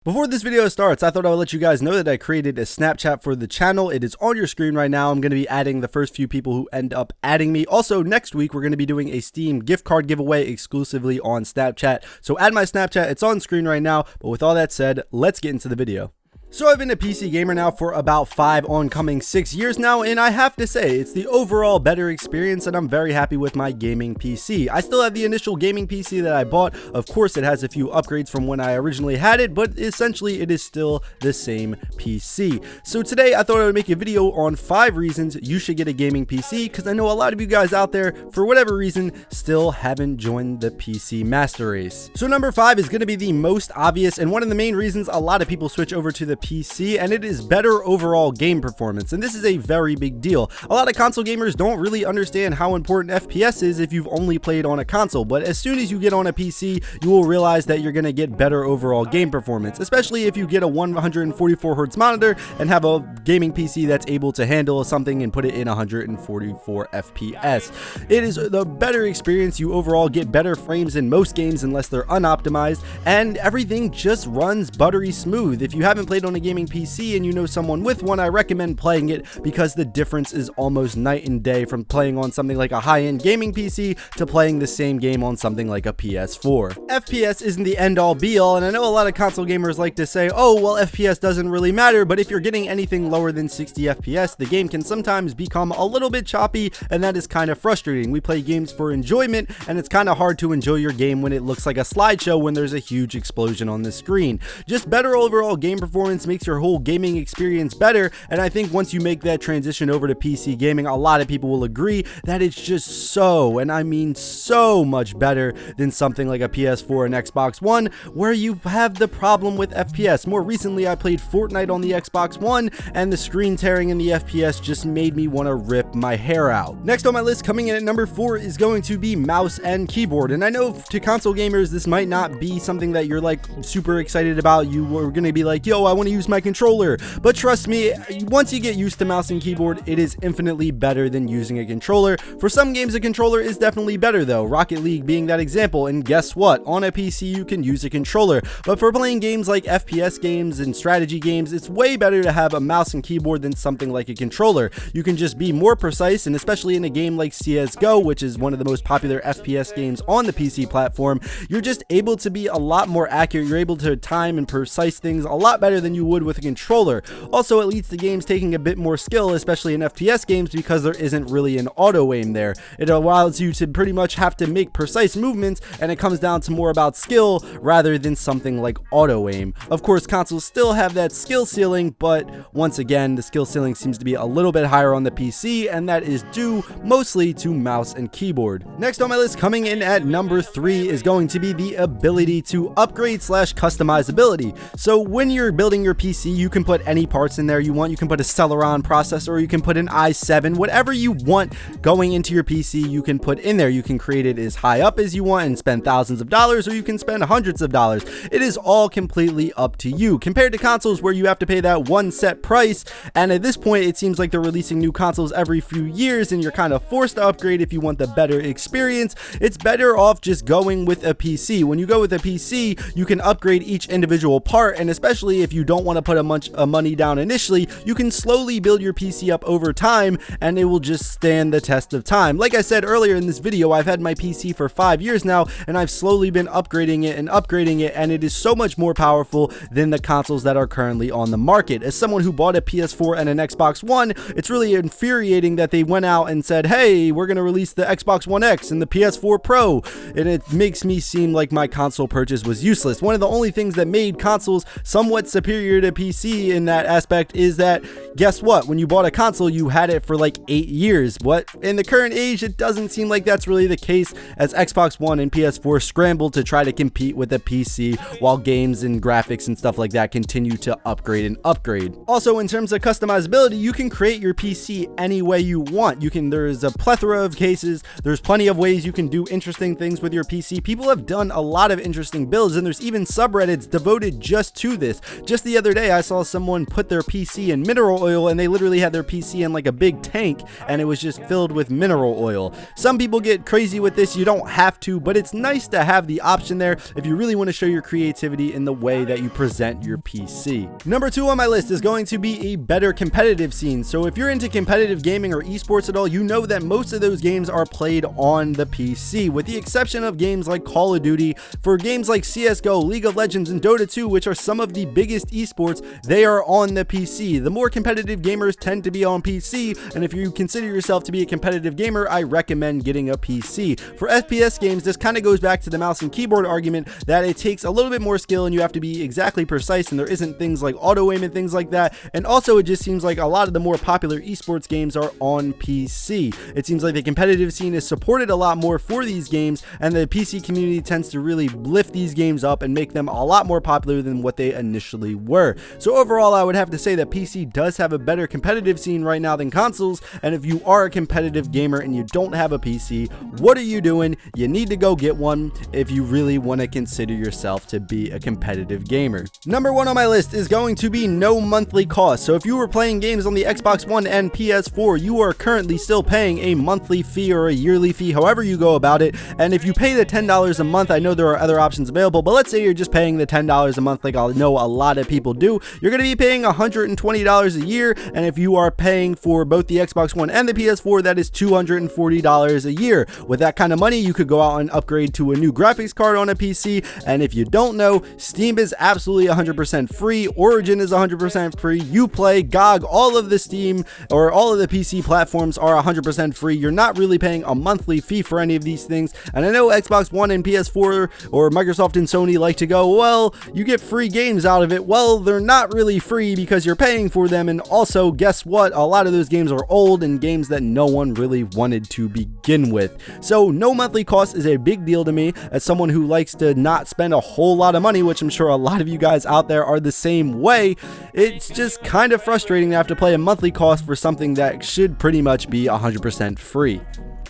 Before this video starts, I thought I would let you guys know that I created a Snapchat for the channel. It is on your screen right now. I'm going to be adding the first few people who end up adding me. Also, next week, we're going to be doing a Steam gift card giveaway exclusively on Snapchat. So add my Snapchat. It's on screen right now. But with all that said, let's get into the video. So I've been a PC gamer now for about 5 oncoming 6 years now, and I have to say, it's the overall better experience, and I'm very happy with my gaming PC. I still have the initial gaming PC that I bought. Of course, it has a few upgrades from when I originally had it, but essentially it is still the same PC. So today, I thought I would make a video on 5 reasons you should get a gaming PC, because I know a lot of you guys out there, for whatever reason, still haven't joined the PC master race. So number 5 is going to be the most obvious, and one of the main reasons a lot of people switch over to the PC, and it is better overall game performance. And this is a very big deal. A lot of console gamers don't really understand how important FPS is if you've only played on a console, but as soon as you get on a PC, you will realize that you're going to get better overall game performance, especially if you get a 144 Hz monitor and have a gaming PC that's able to handle something and put it in 144 FPS. It is the better experience. You overall get better frames in most games unless they're unoptimized, and everything just runs buttery smooth. If you haven't played on a gaming PC and you know someone with one, I recommend playing it because the difference is almost night and day from playing on something like a high-end gaming PC to playing the same game on something like a PS4. FPS isn't the end-all be-all, and I know a lot of console gamers like to say, oh, well, FPS doesn't really matter, but if you're getting anything lower than 60 FPS, the game can sometimes become a little bit choppy, and that is kind of frustrating. We play games for enjoyment, and it's kind of hard to enjoy your game when it looks like a slideshow when there's a huge explosion on the screen. Just better overall game performance makes your whole gaming experience better, and I think once you make that transition over to PC gaming, a lot of people will agree that it's just so, and I mean so much better than something like a PS4 and Xbox One, where you have the problem with FPS. More recently, I played Fortnite on the Xbox One, and the screen tearing in the FPS just made me want to rip my hair out. Next on my list, coming in at number 4, is going to be mouse and keyboard, and I know to console gamers, this might not be something that you're like super excited about. You were going to be like, yo, I want to use my controller, but trust me, once you get used to mouse and keyboard, it is infinitely better than using a controller. For some games, a controller is definitely better though, Rocket League being that example, and guess what, on a PC you can use a controller, but for playing games like FPS games and strategy games, it's way better to have a mouse and keyboard than something like a controller. You can just be more precise, and especially in a game like CSGO, which is one of the most popular FPS games on the PC platform, you're just able to be a lot more accurate. You're able to time and precise things a lot better than you would with a controller. Also, it leads to games taking a bit more skill, especially in FPS games, because there isn't really an auto aim there. It allows you to pretty much have to make precise movements, and it comes down to more about skill rather than something like auto aim. Of course, consoles still have that skill ceiling, but once again, the skill ceiling seems to be a little bit higher on the PC, and that is due mostly to mouse and keyboard. Next on my list, coming in at number 3, is going to be the ability to upgrade / customizability. So when you're building your PC, you can put any parts in there you want. You can put a Celeron processor, or you can put an i7, whatever you want going into your PC, you can put in there. You can create it as high up as you want and spend thousands of dollars, or you can spend hundreds of dollars. It is all completely up to you. Compared to consoles where you have to pay that one set price, and at this point, it seems like they're releasing new consoles every few years, and you're kind of forced to upgrade if you want the better experience. It's better off just going with a PC. When you go with a PC, you can upgrade each individual part, and especially if you don't want to put a bunch of money down initially, you can slowly build your PC up over time, and it will just stand the test of time. Like I said earlier in this video, I've had my PC for 5 years now, and I've slowly been upgrading it, and it is so much more powerful than the consoles that are currently on the market. As someone who bought a PS4 and an Xbox One, it's really infuriating that they went out and said, hey, we're going to release the Xbox One X and the PS4 Pro, and it makes me seem like my console purchase was useless. One of the only things that made consoles somewhat superior to PC in that aspect is that, guess what, when you bought a console, you had it for like 8 years. What in the current age, it doesn't seem like that's really the case, as Xbox One and PS4 scramble to try to compete with a PC, while games and graphics and stuff like that continue to upgrade and upgrade. Also, in terms of customizability, you can create your PC any way you want. There's a plethora of cases, there's plenty of ways you can do interesting things with your PC. People have done a lot of interesting builds, and there's even subreddits devoted just to this. Just the other day I saw someone put their PC in mineral oil, and they literally had their PC in like a big tank, and it was just filled with mineral oil. Some people get crazy with this. You don't have to, but it's nice to have the option there if you really want to show your creativity in the way that you present your PC. Number 2 on my list is going to be a better competitive scene. So if you're into competitive gaming or esports at all, you know that most of those games are played on the PC, with the exception of games like Call of Duty. For games like CSGO, League of Legends, and Dota 2, which are some of the biggest esports, they are on the PC. The more competitive gamers tend to be on PC, and if you consider yourself to be a competitive gamer, I recommend getting a PC. For FPS games, this kind of goes back to the mouse and keyboard argument that it takes a little bit more skill and you have to be exactly precise, and there isn't things like auto aim and things like that. And also, it just seems like a lot of the more popular esports games are on PC. It seems like the competitive scene is supported a lot more for these games, and the PC community tends to really lift these games up and make them a lot more popular than what they initially were. So overall, I would have to say that PC does have a better competitive scene right now than consoles, and if you are a competitive gamer and you don't have a PC, what are you doing? You need to go get one if you really want to consider yourself to be a competitive gamer. Number 1 on my list is going to be no monthly cost. So if you were playing games on the Xbox One and PS4, you are currently still paying a monthly fee or a yearly fee, however you go about it. And if you pay the $10 a month, I know there are other options available, but let's say you're just paying the $10 a month like I know a lot of people do, you're going to be paying $120 a year. And if you are paying for both the Xbox One and the PS4, that is $240 a year. With that kind of money, you could go out and upgrade to a new graphics card on a PC. And if you don't know, Steam is absolutely 100% free. Origin is 100% free. Uplay, GOG, all of the Steam or all of the PC platforms are 100% free. You're not really paying a monthly fee for any of these things. And I know Xbox One and PS4 or Microsoft and Sony like to go, well, you get free games out of it. Well, they're not really free because you're paying for them. And also, guess what? A lot of those games are old and games that no one really wanted to begin with. So no monthly cost is a big deal to me as someone who likes to not spend a whole lot of money, which I'm sure a lot of you guys out there are the same way. It's just kind of frustrating to have to pay a monthly cost for something that should pretty much be 100% free.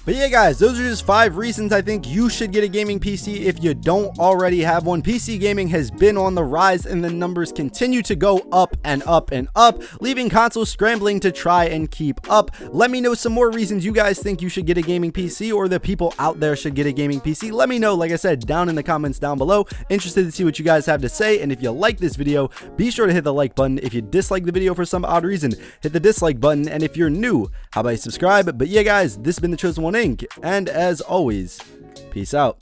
But yeah, guys, those are just 5 reasons I think you should get a gaming PC if you don't already have one. PC gaming has been on the rise and the numbers continue to go up and up and up, leaving consoles scrambling to try and keep up. Let me know some more reasons you guys think you should get a gaming PC or the people out there should get a gaming PC. Let me know, like I said, down in the comments down below. Interested to see what you guys have to say, and if you like this video, be sure to hit the like button. If you dislike the video for some odd reason, hit the dislike button, and if you're new, how about you subscribe? But yeah, guys, this has been The Chosen One Inc., and as always, peace out.